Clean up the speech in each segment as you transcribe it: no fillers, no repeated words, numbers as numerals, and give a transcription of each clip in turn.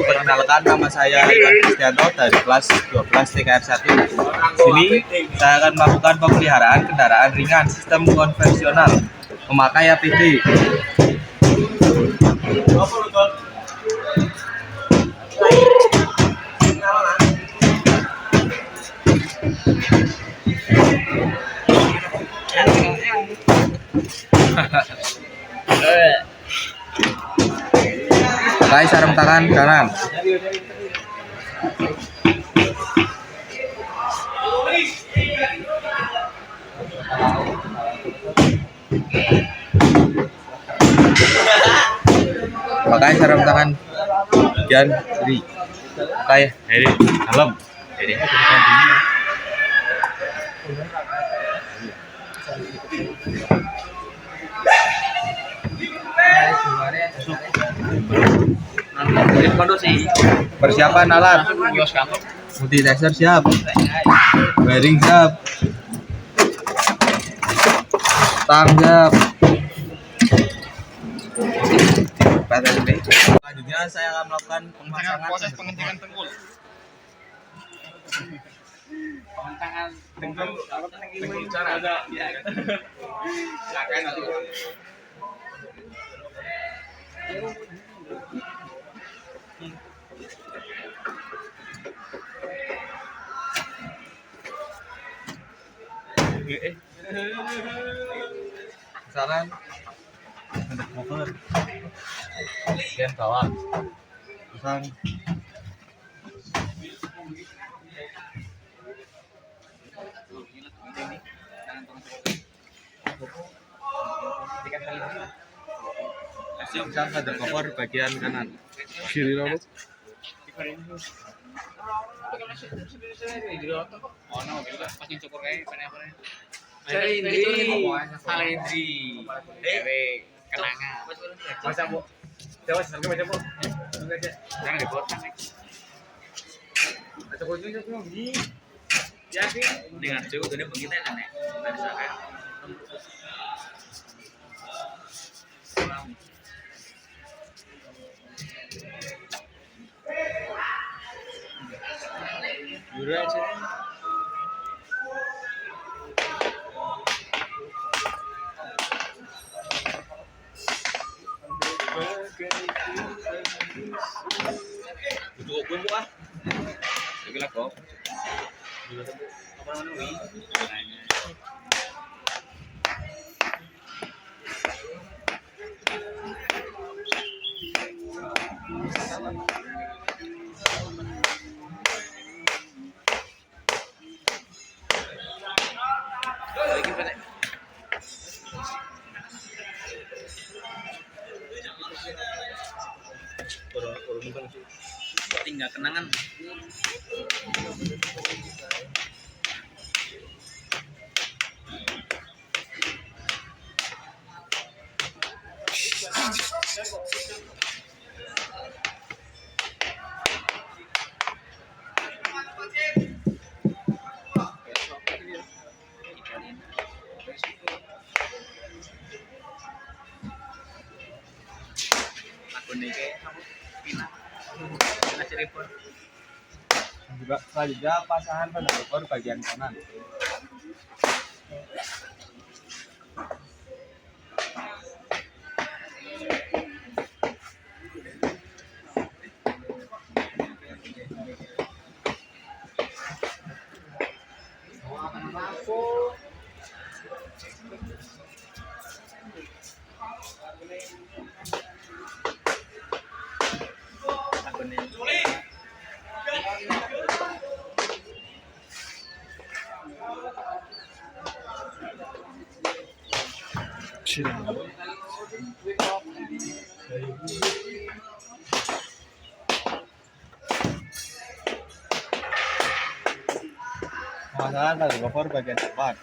Perkenalkan, nama saya Iwan Kristianto dari kelas 12 TKR 1. Sini saya akan melakukan pemeliharaan kendaraan ringan sistem konvensional memakai APD. Pakai sarung tangan kanan. Pakai sarung tangan bagian kiri. Pakai dari dalam. Persiapan alat. Multitester siap. Bearing siap. Tang siap. Selanjutnya saya akan melakukan pemasangan proses pengencengan tengkul. Pengencengan tengkul cara ada ya kan. Silakan nanti. Saran untuk cover bagian bawah pasang pasang pada cover bagian kanan kiri lalu Pasti cukur kayak apa-apa. Salendri, dewe kenangan. Masa bu, jawab harga macam bu. Jangan dipotong. Atau kau juga tuh ni. Ya sih. Dengan cukup gede begitu nenek. Misalkan. Jura aja. Butuh gue bu ah. Lagi lah kok. Apa namanya wi? Tinggal kenangan. Juga selanjutnya pasangan pada cover bagian kanan. Pemasangan pada cover bagian depan.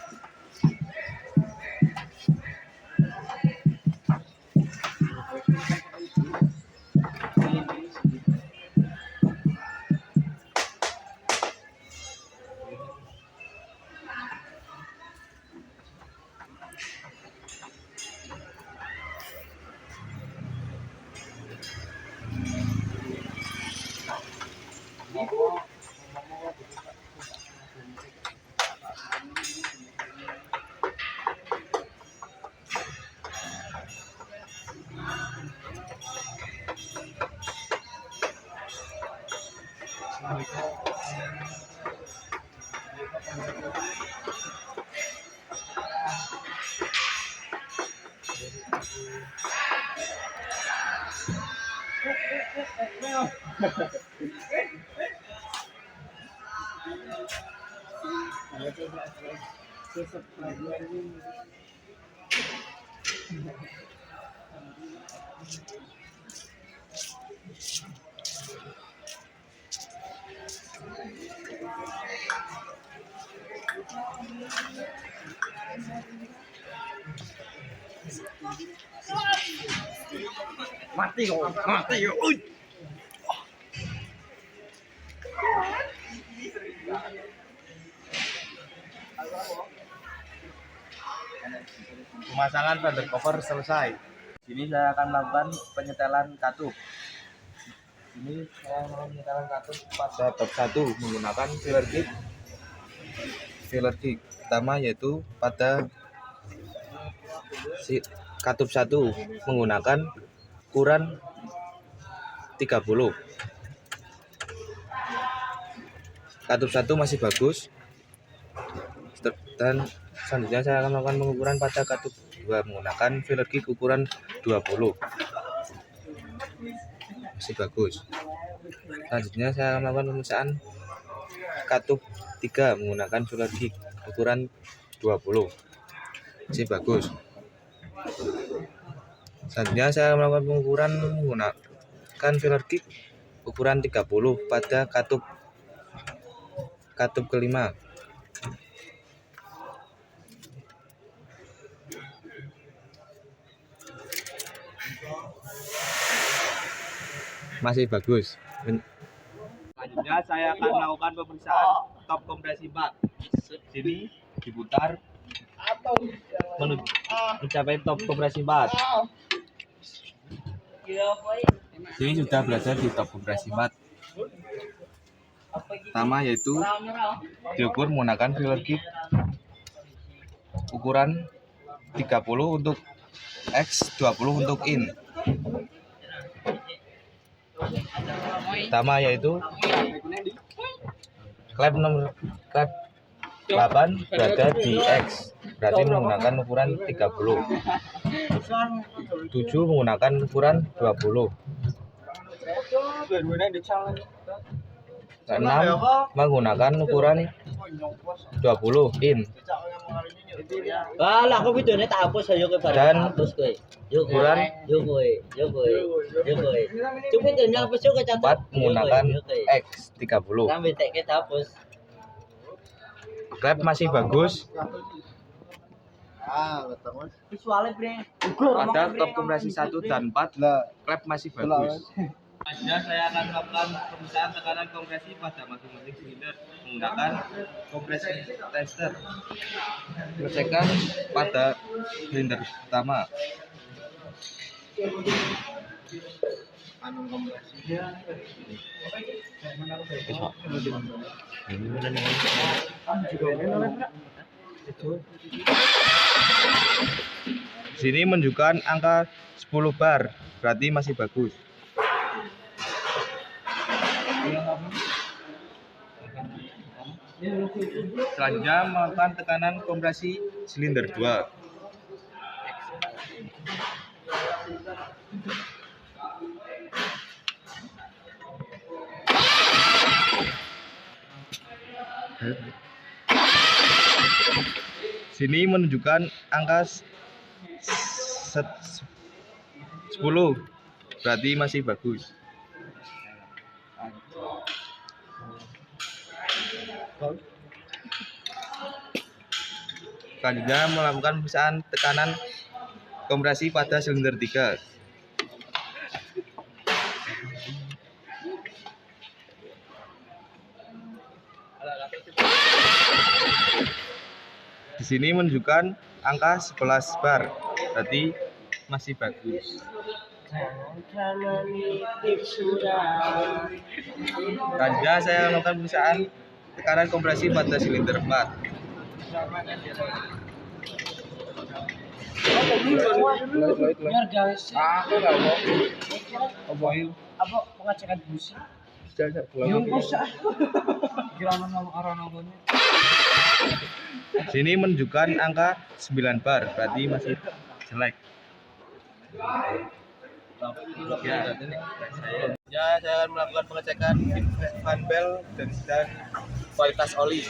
Mati kok, mati yo. Pemasangan pander cover selesai. Sini saya akan melakukan penyetelan katup. Ini saya melakukan penyetelan katup pada bab 1 menggunakan filler kit. Filler kit pertama yaitu pada katup 1 menggunakan ukuran 30. Katup 1 masih bagus. Dan selanjutnya saya akan melakukan pengukuran pada katup 2 menggunakan filler kit ukuran 20. Masih bagus. Selanjutnya saya akan melakukan pemeriksaan katup 3 menggunakan filler kit ukuran 20. Masih bagus. Selanjutnya saya akan melakukan pengukuran menggunakan filler kit ukuran 30 pada katup kelima. Masih bagus. Selanjutnya saya akan melakukan pemeriksaan top kompresi bak. Sini diputar mencapai top kompresi bak. Sini sudah berada di top kompresi bak. Pertama yaitu diukur menggunakan filler kit ukuran 30 untuk X, 20 untuk in. Pertama yaitu klep 8 berada di X, berarti menggunakan ukuran 30. 7 menggunakan ukuran 20. 6 menggunakan ukuran 20 in. Lah aku videonya tak hapus ayo ke Dan hapus kowe. Yo ukuran yo kowe. Coba videonya hapus yo ke 4 menggunakan X 30. Sampai tek kita hapus. Klep masih bagus. Visualnya bre. Pada top kompresi 1 dan 4 klep masih bagus. Selanjutnya saya akan melakukan pemeriksaan tekanan kompresi pada masing-masing silinder menggunakan kompresi tester. Cekkan pada silinder pertama. Sini menunjukkan angka 10 bar, berarti masih bagus. Selanjutnya melakukan tekanan kompresi silinder 2. Sini menunjukkan angka 10, berarti masih bagus. Selanjutnya melakukan pemeriksaan tekanan kompresi pada silinder 3. Di sini menunjukkan angka 11 bar, berarti masih bagus. Selanjutnya saya melakukan pemeriksaan tekanan kompresi pada silinder 4. Biar guys. Aku nggak mau. Apa pengecekan busi? Yung Kira orang-orangnya. Sini menunjukkan angka 9 bar, berarti masih jelek. Ya, saya akan melakukan pengecekan fan belt dan kualitas oli.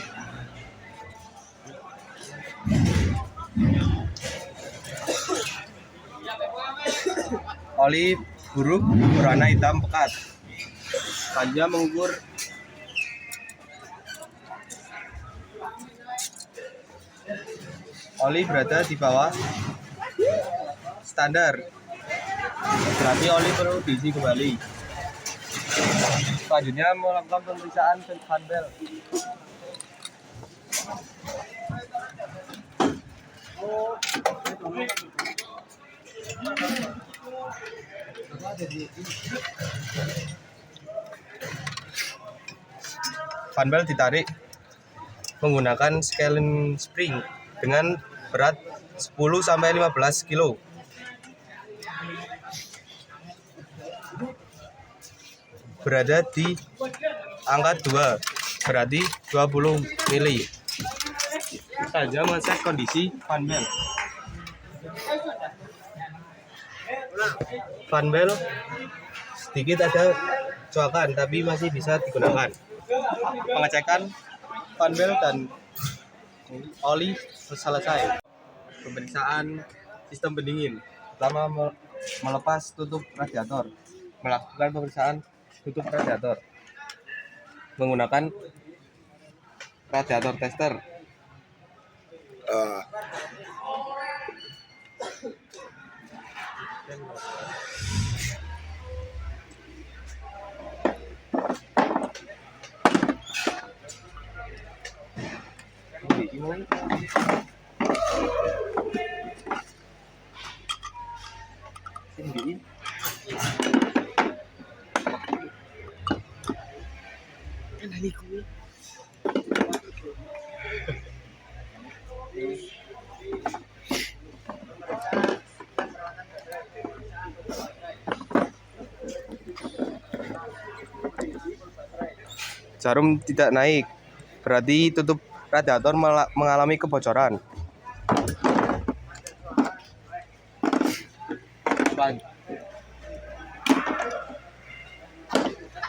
Oli buruk berwarna hitam pekat. Selanjutnya mengukur oli berada di bawah standar, berarti oli perlu diisi kembali. Selanjutnya melakukan pemeriksaan fan belt. Fan belt ditarik menggunakan scalene spring dengan berat 10-15 kilo. Berada di angka 2, berarti 20 mili. Saja mengecek kondisi fan belt. Fan belt sedikit ada coakan tapi masih bisa digunakan. Pengecekan fan belt dan oli selesai. Pemeriksaan sistem pendingin. Pertama melepas tutup radiator. Melakukan pemeriksaan tutup radiator menggunakan radiator tester. Jarum tidak naik, berarti tutup radiator mengalami kebocoran.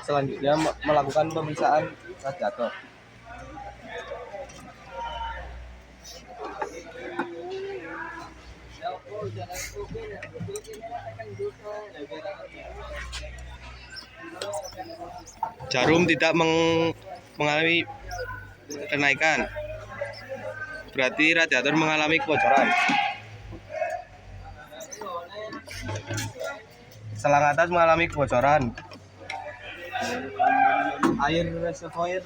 Selanjutnya melakukan pemeriksaan radiator. Jarum tidak mengalami kenaikan, berarti radiator mengalami kebocoran. Selang atas mengalami kebocoran. Air reservoir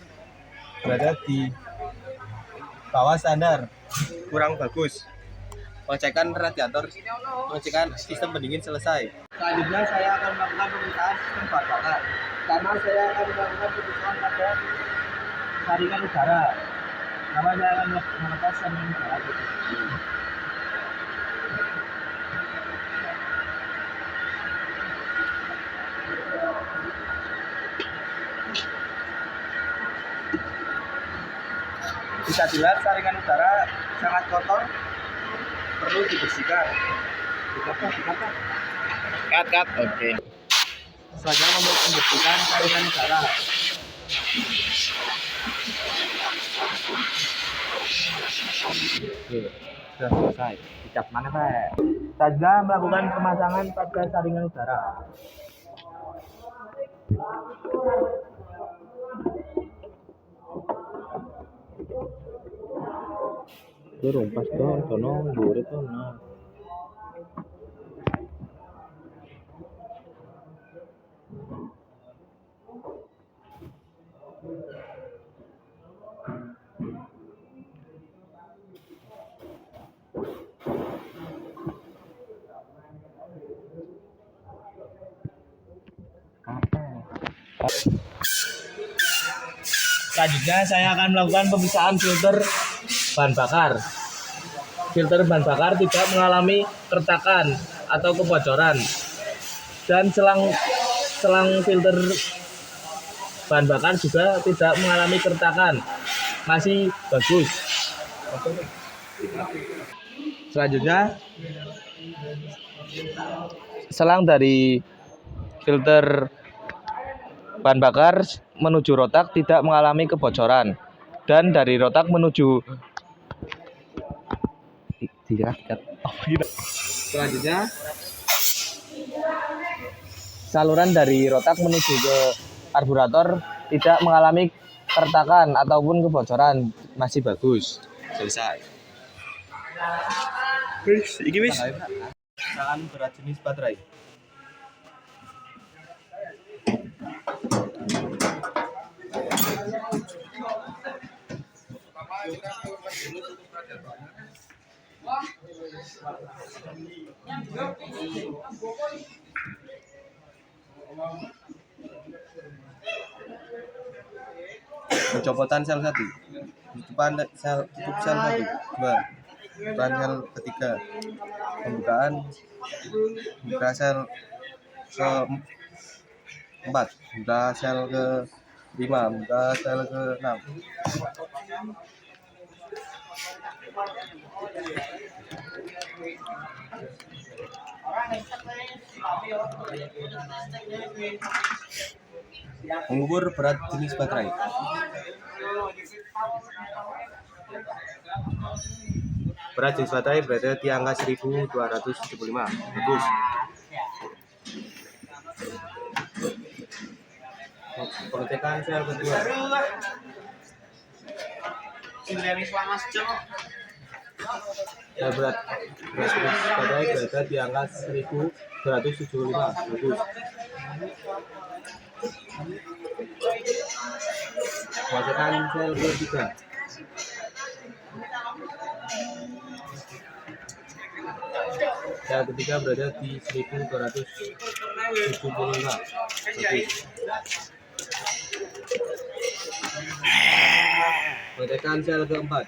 berada di bawah standar, kurang bagus. Pengecekan radiator, pengecekan sistem pendingin selesai. Selanjutnya saya akan melakukan pemeriksaan sistem bahan bakar. Karena saya akan melakukan pemeriksaan pada saringan udara. Karena saya akan melepas saringan udara. Bisa dilihat saringan udara sangat kotor, perlu dibersihkan. Cut, oke. Selanjutnya membersihkan saringan udara. Sudah selesai. Dicap mana Pak? Saja melakukan pemasangan pada saringan udara. Durung pas dong, sono dhuwure sono. Apa? Selanjutnya saya akan melakukan pemeriksaan filter bahan bakar. Filter bahan bakar tidak mengalami keretakan atau kebocoran, dan selang filter bahan bakar juga tidak mengalami keretakan, masih bagus. Selanjutnya, selang dari filter bahan bakar menuju rotak tidak mengalami kebocoran, dan dari rotak menuju selanjutnya saluran dari rotak menuju ke karburator tidak mengalami keretakan ataupun kebocoran, masih bagus. Selesai. Iki wis. Misalkan berat jenis baterai. Pencopotan sel 1, tutup sel 1, 2, tutupan sel ketiga, buka sel ke 4, buka sel ke 5, buka sel ke 6. Mengukur berat jenis baterai. Berat jenis baterai berada di angka 1275. Bagus. Pengecekan sel kedua. Berat jenis baterai berada di angka 1275. Bagus. Pengecekan sel ketiga. Sel ketiga berada di 1275. Bagus. Pengecekan sel keempat.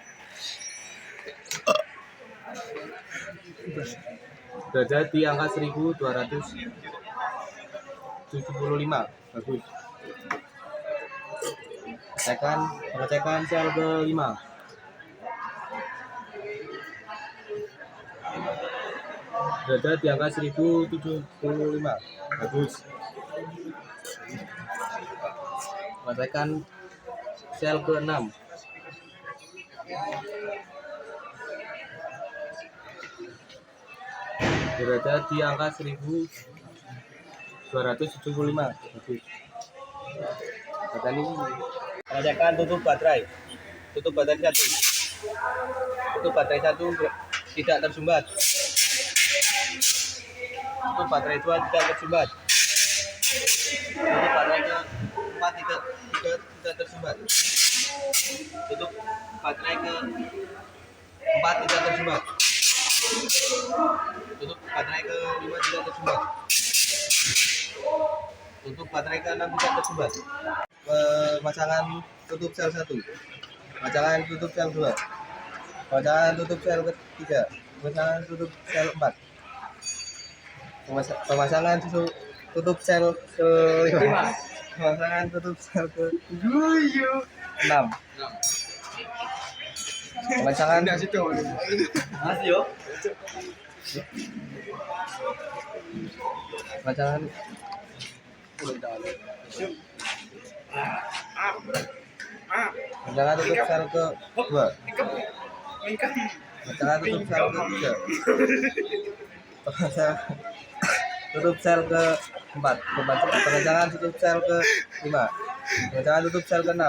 Berada di angka 1275. Bagus. Pengecekan sel kelima. Berada di angka 1075. Bagus. Pengecekan sel ke-6. Berada di angka 1275. Bagus. Pengecekan tutup baterai. Tutup baterai 1. Tutup baterai 1 tidak tersumbat. Tutup baterai 2 tidak tersumbat. Tutup baterai ke-4 tidak tersumbat. Tutup baterai ke-4 tidak tersumbat. Tutup baterai ke-5 tidak tersumbat. Tutup baterai ke-6 tidak tersumbat. Pemasangan tutup sel 1. Pemasangan tutup sel 2. Pemasangan tutup sel ke-3. Pemasangan tutup sel 4. Pemasangan tutup sel ke-5. Pemasangan tutup sel ke-6. Pemasangan pemasangan Pemasangan tutup sel ke-2. Pemasangan tutup sel ke-3. Pemasangan tutup sel ke-4. Pemasangan tutup sel ke-5. Pemasangan tutup sel ke-6.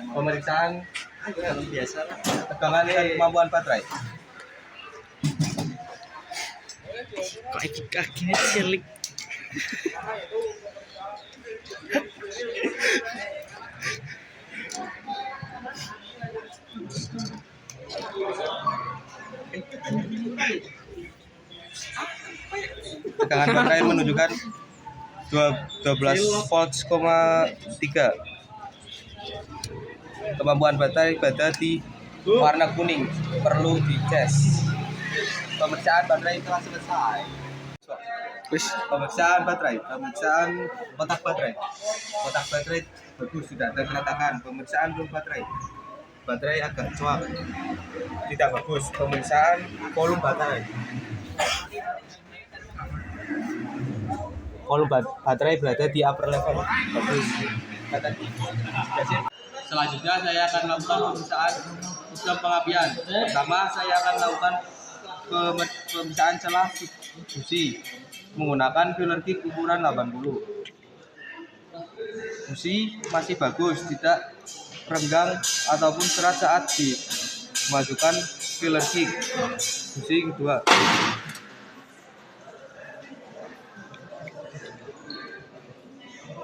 Pemeriksaan biasa tegangan dan kemampuan baterai. Kakinya cilik. tegangan baterai menunjukkan 12 volts, 3. Kemampuan baterai berada di warna kuning, perlu dicas. Pemeriksaan baterai telah selesai. Pemeriksaan kotak baterai. Kotak baterai bagus, tidak ada keretakan. Pemeriksaan volume baterai. Baterai agak cuak, tidak bagus. Pemeriksaan volume baterai. Volume baterai berada di upper level, bagus. Selanjutnya saya akan melakukan pemeriksaan sistem pengapian. Pertama, saya akan melakukan pemeriksaan celah busi menggunakan filler kit ukuran 80. Busi masih bagus, tidak renggang ataupun serat saat dimasukkan filler kit. Busi kedua.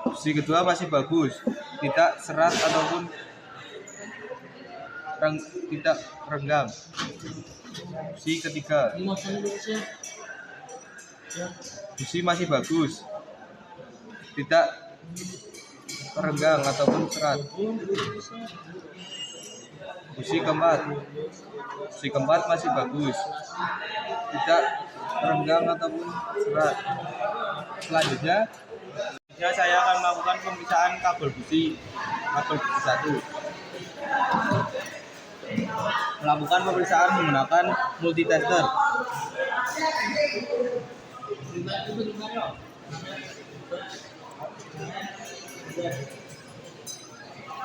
Busi kedua masih bagus, tidak serat ataupun tidak renggang. Busi ketiga. Busi masih bagus, tidak renggang ataupun serat. Busi keempat. Busi keempat masih bagus, tidak renggang ataupun serat. Selanjutnya saya akan melakukan pemeriksaan kabel busi 1. Melakukan pemeriksaan menggunakan multitester.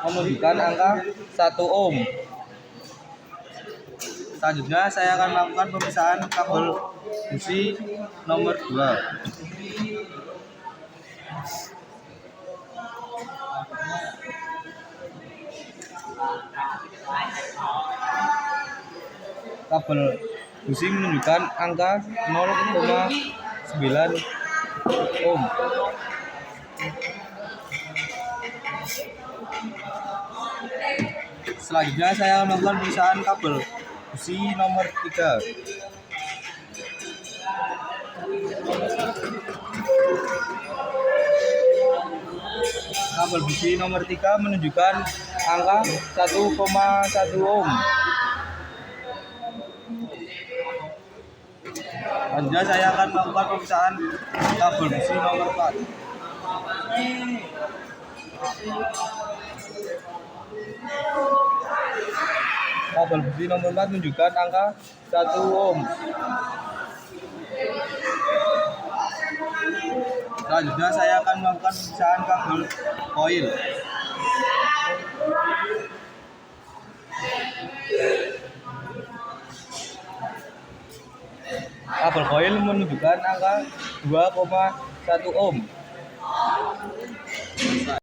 Menunjukkan angka 1 ohm. Selanjutnya saya akan melakukan pemeriksaan kabel busi nomor 2. Kabel busi menunjukkan angka 0,9 ohm. Selanjutnya saya melakukan pemeriksaan kabel busi nomor 3. Kabel busi nomor 3 menunjukkan angka 1,1 ohm. Selanjutnya saya akan melakukan pemeriksaan kabel busi nomor 4. Kabel busi nomor 4 menunjukkan angka 1 ohm. Selanjutnya saya akan melakukan pemeriksaan kabel koil. Kabel koil menunjukkan angka 2,1 ohm.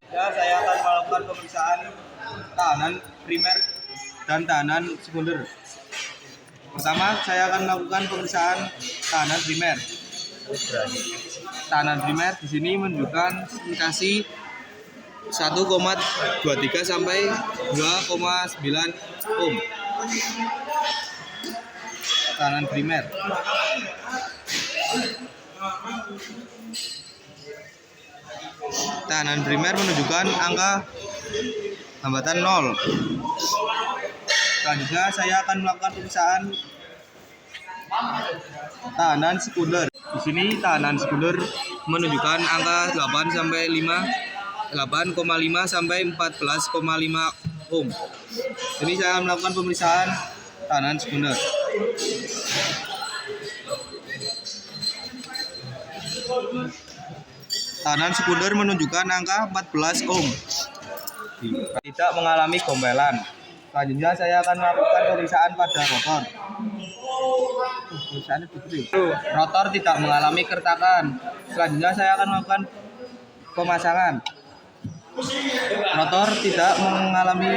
Saya akan melakukan pemeriksaan tahanan primer dan tahanan sekunder. Pertama, saya akan melakukan pemeriksaan tahanan primer. Tahanan primer di sini menunjukkan indikasi 1,23 sampai 2,9 ohm. Tahanan primer. Tahanan primer menunjukkan angka hambatan 0. Selanjutnya saya akan melakukan pemeriksaan tahanan sekunder. Di sini tahanan sekunder menunjukkan angka 8,5 sampai 14,5 ohm. Ini saya akan melakukan pemeriksaan tahanan sekunder. Tahanan sekunder menunjukkan angka 14 ohm. Tidak mengalami gombelan. Selanjutnya saya akan melakukan pemeriksaan pada rotor. Rotor tidak mengalami keretakan. Selanjutnya saya akan melakukan pemasangan. Rotor tidak mengalami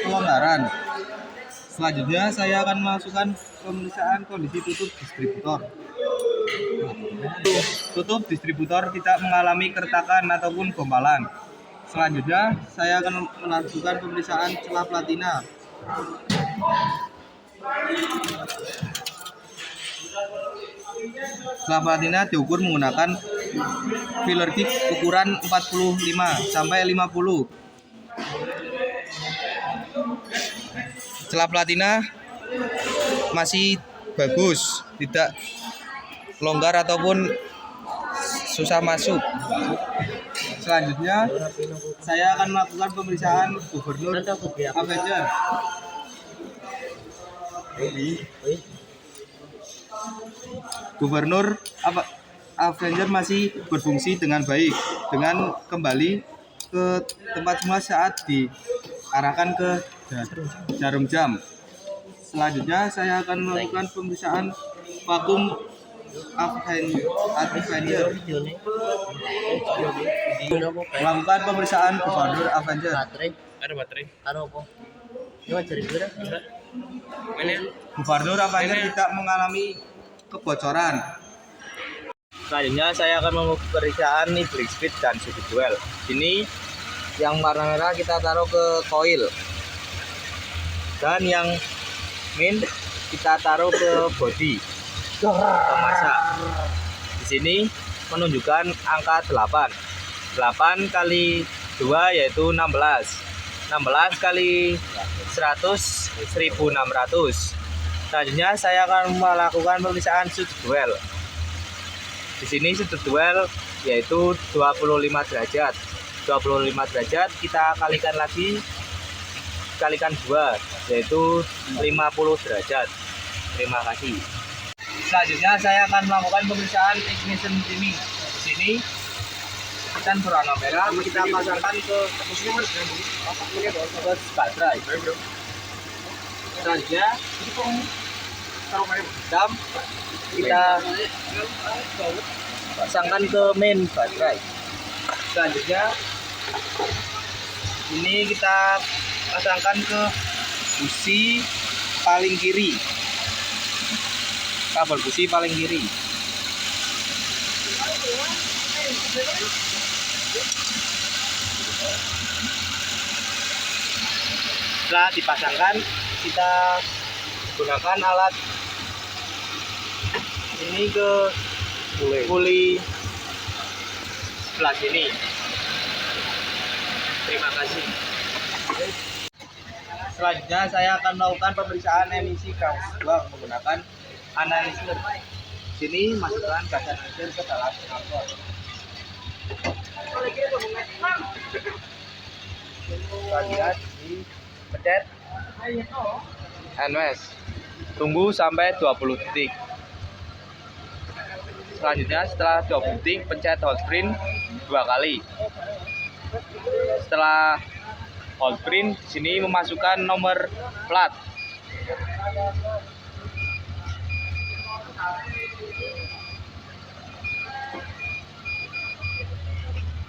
kelonggaran. Selanjutnya saya akan masukkan pemeriksaan kondisi tutup distributor. Tutup distributor tidak mengalami keretakan ataupun gombalan. Selanjutnya saya akan melakukan pemeriksaan celah platina. Setelah platina diukur menggunakan filler tip ukuran 45 sampai 50. Setelah platina masih bagus, tidak longgar ataupun susah masuk. Selanjutnya saya akan melakukan pemeriksaan gubernur Avenger. Gubernur Avenger masih berfungsi dengan baik dengan kembali ke tempat semula saat diarahkan ke jarum jam. Selanjutnya saya akan melakukan pemeriksaan vakum Avenger. Melakukan pemeriksaan gubernur Avenger. Ada baterai. Gubernur Avenger tidak mengalami kebocoran. Selanjutnya saya akan melakukan pemeriksaan nih break speed dan sudut duel. Ini yang warna merah kita taruh ke coil, dan yang main kita taruh ke body pemasak. Di sini menunjukkan angka 8. 8 kali 2 yaitu 16. 16 kali 100 1600. Selanjutnya saya akan melakukan pemeriksaan sudut duel. Di sini sudut duel yaitu 25 derajat. 25 derajat kita kalikan lagi, kalikan 2 yaitu 50 derajat. Terima kasih. Selanjutnya saya akan melakukan pemeriksaan ignition dimming. Di sini ikan berwarna merah kita pasangkan ke baterai. Selanjutnya jam kita pasangkan ke main baterai. Selanjutnya ini kita pasangkan ke busi paling kiri, kabel busi paling kiri. Setelah dipasangkan, kita gunakan alat ini ke puli sebelah sini. Terima kasih. Selanjutnya saya akan melakukan pemeriksaan emisi gas buang menggunakan analyzer. Sini masukkan gas analyzer ke dalam knalpot. Selanjutnya dipencet NWS. Tunggu sampai 20 detik. Selanjutnya setelah 20 detik pencet hold screen 2 kali. Setelah hold screen di sini memasukkan nomor plat.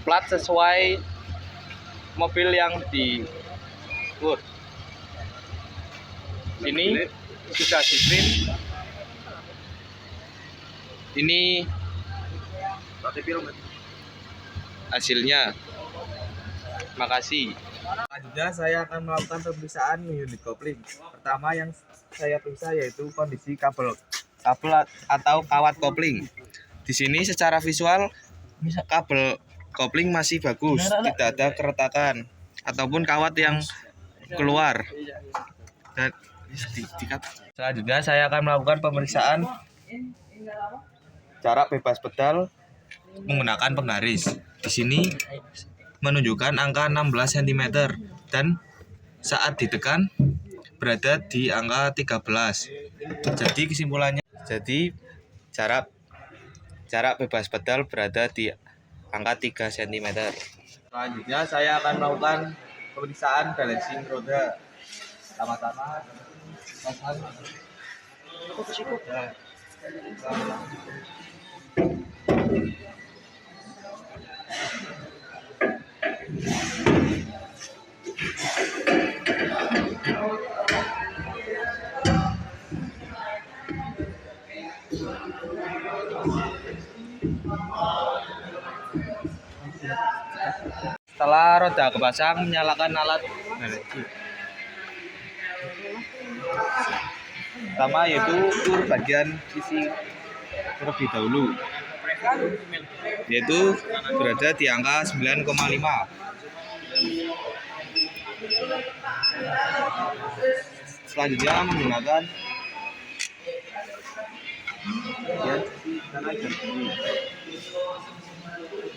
Plat sesuai mobil yang diukur. Sini sudah di print. Ini hasilnya. Makasih. Selanjutnya saya akan melakukan pemeriksaan unit kopling. Pertama yang saya periksa yaitu kondisi kabel atau kawat kopling. Di sini secara visual kabel kopling masih bagus, tidak ada keretakan ataupun kawat yang keluar. Dan selanjutnya saya akan melakukan pemeriksaan jarak bebas pedal menggunakan penggaris. Di sini menunjukkan angka 16 cm dan saat ditekan berada di angka 13. Jadi kesimpulannya, jarak bebas pedal berada di angka 3 cm. Selanjutnya saya akan melakukan pemeriksaan balancing roda. Pertama-tama pasang setelah roda kepasang, menyalakan alat balancing. Pertama yaitu ukur bagian sisi terlebih dahulu, yaitu berada di angka 9,5. Selanjutnya menggunakan bagian sisi kanan dan kiri,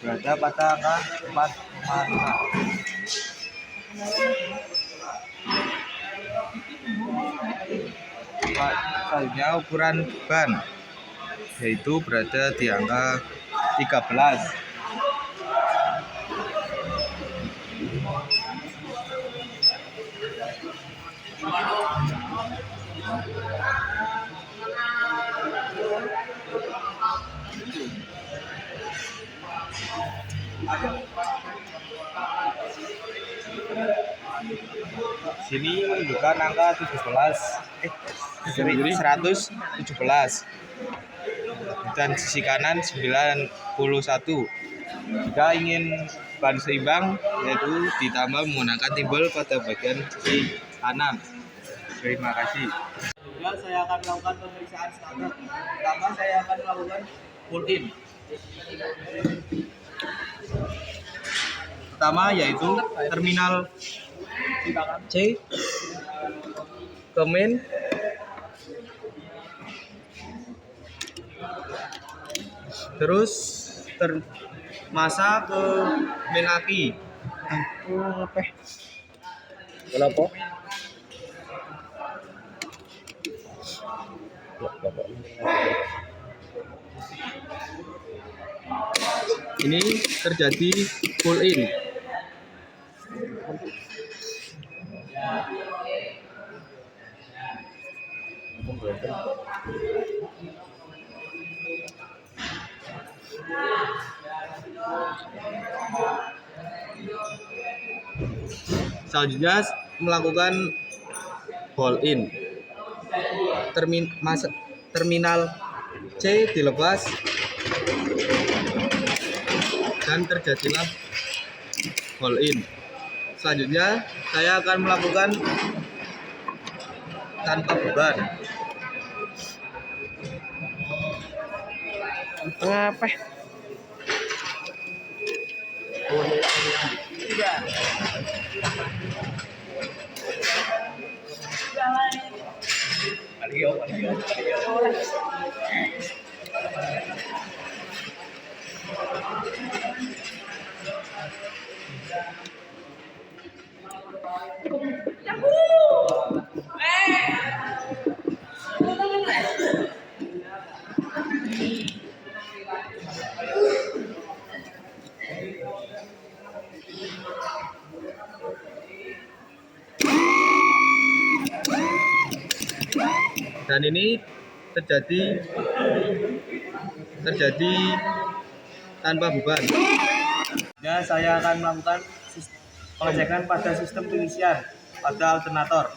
berada pada angka 4,5. Selanjutnya ukuran ban, yaitu berada di angka 13. Sini menunjukkan angka 117 dan sisi kanan 91. Jika ingin ban seimbang, yaitu ditambah menggunakan timbal pada bagian sisi kanan. Terima kasih. Selanjutnya saya akan melakukan pemeriksaan standar. Pertama saya akan melakukan pull in. Pertama yaitu terminal C ke main, terus masa ke main aki. Kenapa? Ini terjadi pull in. Selanjutnya melakukan pull in. Terminal C dilepas dan terjadilah pull in. Selanjutnya saya akan melakukan tanpa beban. Apa? Dan ini terjadi tanpa beban. Ya, saya akan melakukan pengecekan pada sistem pengisian pada alternator.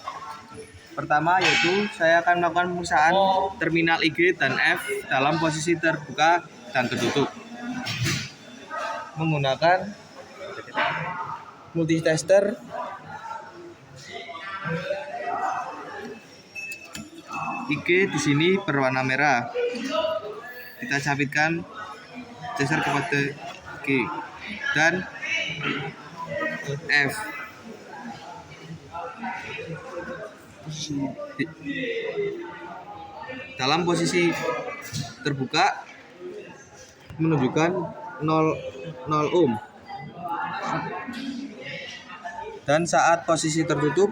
Pertama yaitu saya akan melakukan pemeriksaan terminal IG dan F dalam posisi terbuka dan tertutup menggunakan multitester IG di sini berwarna merah. Kita cabitkan tester kepada G dan F. Dalam posisi terbuka menunjukkan 0 ohm dan saat posisi tertutup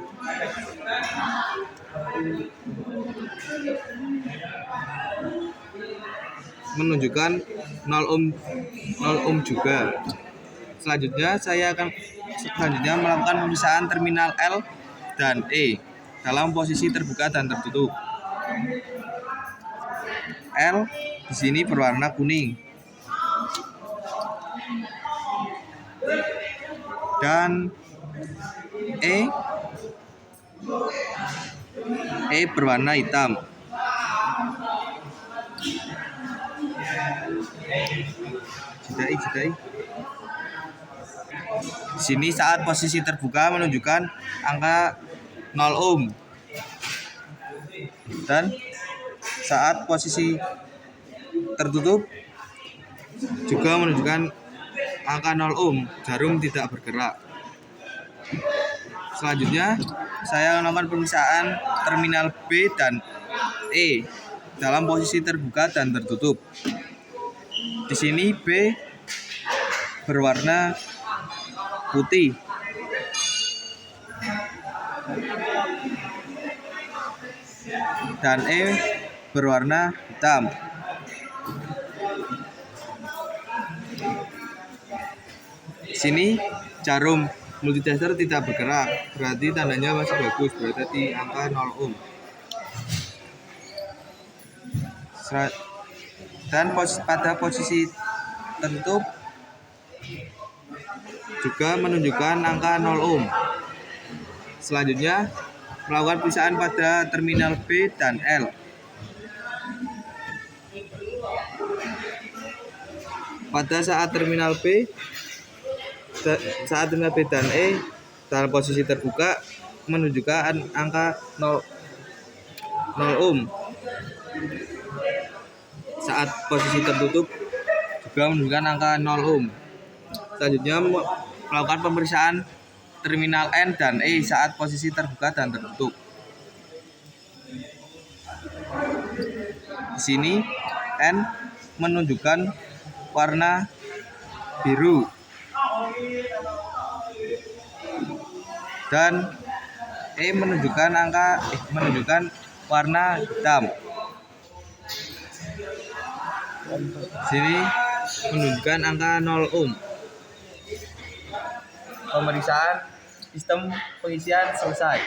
menunjukkan 0 ohm juga. Selanjutnya saya akan melakukan pemeriksaan terminal L dan E dalam posisi terbuka dan tertutup. L di sini berwarna kuning dan E berwarna hitam. Jidai. Di sini saat posisi terbuka menunjukkan angka 0 ohm dan saat posisi tertutup juga menunjukkan angka 0 ohm, jarum tidak bergerak. Selanjutnya, saya melakukan pemeriksaan terminal B dan E dalam posisi terbuka dan tertutup. Di sini B berwarna putih. Dan E berwarna hitam. Di sini jarum multitester tidak bergerak, berarti tandanya masih bagus, berarti di angka 0 ohm. Dan pada posisi tertutup juga menunjukkan angka 0 ohm. Selanjutnya, melakukan pemeriksaan pada terminal B dan L. Pada saat terminal B dan E dalam posisi terbuka menunjukkan angka 0 ohm. Saat posisi tertutup juga menunjukkan angka 0 ohm. Selanjutnya melakukan pemeriksaan terminal N dan E saat posisi terbuka dan tertutup. Di sini N menunjukkan warna biru dan E menunjukkan warna hitam. Sini menunjukkan angka 0 ohm. Pemeriksaan sistem pengisian selesai.